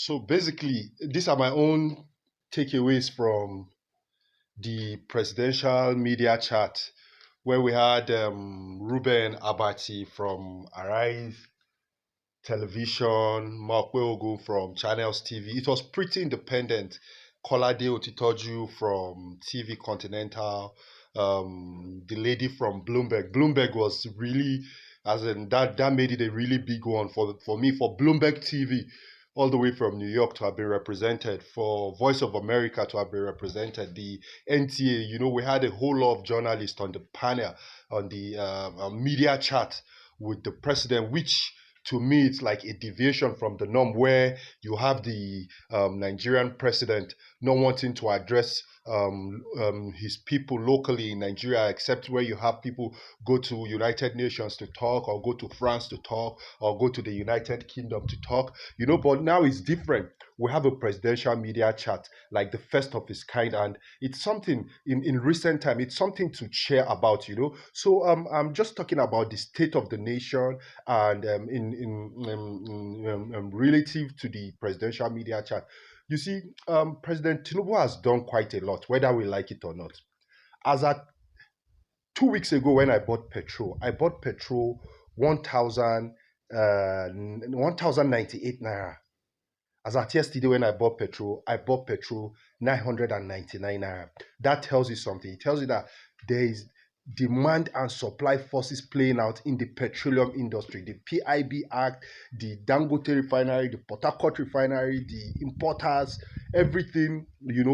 So basically, these are my own takeaways from the presidential media chat where we had Ruben Abati from Arise Television, Mark Weogu from Channels TV. It was pretty independent. Kolade Otitoju from TV Continental, the lady from Bloomberg. Bloomberg was really, as in that made it a really big one for me, for Bloomberg TV, all the way from New York to have been represented, for Voice of America to have been represented, the NTA. We had a whole lot of journalists on the panel, on the media chat with the president, which to me it's like a deviation from the norm where you have the Nigerian president not wanting to address his people locally in Nigeria, except where you have people go to United Nations to talk, or go to France to talk, or go to the United Kingdom to talk. But now it's different. We have a presidential media chat, like the first of its kind, and it's something in recent time. It's something to cheer about. So I'm just talking about the state of the nation, and in relative to the presidential media chat. You see, President Tinubu has done quite a lot, whether we like it or not. As at 2 weeks ago, when I bought petrol 1,000, 1,098 naira. As at yesterday, when I bought petrol 999 naira. That tells you something. It tells you that there is demand and supply forces playing out in the petroleum industry. The PIB Act, the Dangote refinery, the Port Harcourt refinery, the importers, everything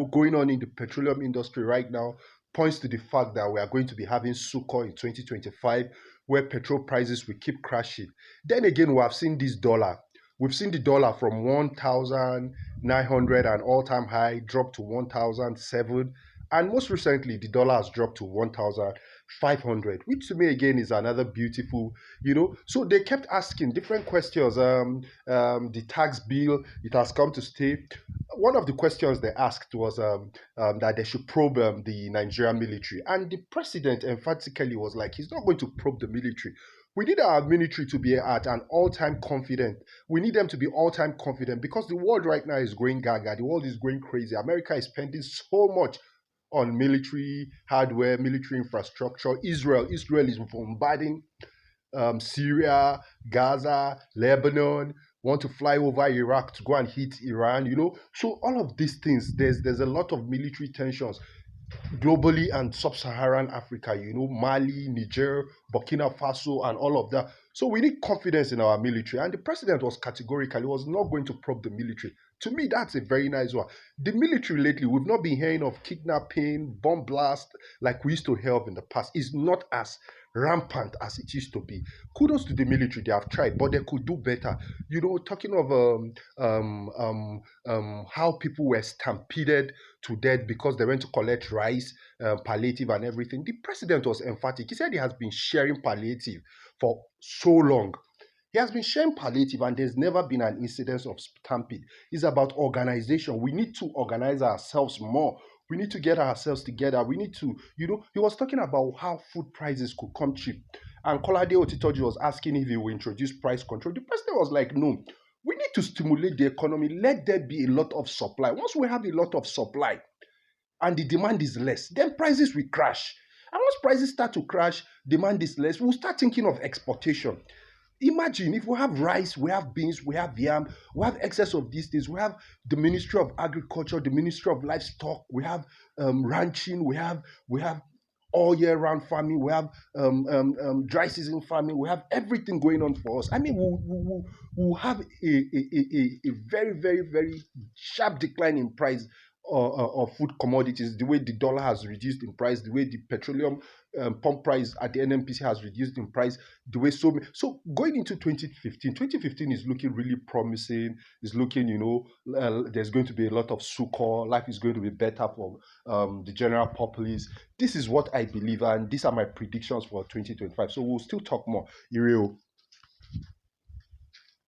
going on in the petroleum industry right now points to the fact that we are going to be having sukkah in 2025, where petrol prices will keep crashing. Then again, we have seen this dollar. We've seen the dollar from 1,900 and all-time high drop to 1,007, and most recently the dollar has dropped to 1,500, which to me again is another beautiful. So they kept asking different questions. The tax bill, it has come to stay. One of the questions they asked was that they should probe the Nigerian military, and the president emphatically was like, he's not going to probe the military. We need our military to be at an all-time confident. We need them to be all-time confident, because the world right now is going gaga. The world is going crazy. America is spending so much on military hardware, military infrastructure. Israel is bombarding Syria, Gaza, Lebanon, want to fly over Iraq to go and hit Iran. So all of these things, there's a lot of military tensions globally and sub-Saharan Africa, Mali, Niger, Burkina Faso, and all of that. So we need confidence in our military. And the president was categorical. He was not going to probe the military. To me, that's a very nice one. The military lately, we've not been hearing of kidnapping, bomb blast like we used to hear of in the past. It's not as rampant as it used to be. Kudos to the military. They have tried, but they could do better. Talking of how people were stampeded to death because they went to collect rice, palliative and everything. The president was emphatic. He said he has been sharing palliative for so long. He has been sharing palliative, and there's never been an incidence of stampede. It's about organization. We need to organize ourselves more. We need to get ourselves together. We need to, he was talking about how food prices could come cheap. And Kolade Otitoji was asking if he will introduce price control. The president was like, no, we need to stimulate the economy. Let there be a lot of supply. Once we have a lot of supply and the demand is less, then prices will crash. And once prices start to crash, demand is less, we'll start thinking of exportation. Imagine if we have rice, we have beans, we have yam, we have excess of these things. We have the Ministry of Agriculture, the Ministry of Livestock, we have ranching, we have all year round farming, we have dry season farming, we have everything going on for us. I mean, we'll have a very, very, very sharp decline in price of food commodities, the way the dollar has reduced in price, the way the petroleum pump price at the NNPC has reduced in price, the way so going into 2015 is looking really promising. It's looking, there's going to be a lot of succor. Life is going to be better for the general populace. This is what I believe, and these are my predictions for 2025. So we'll still talk more. Ireo.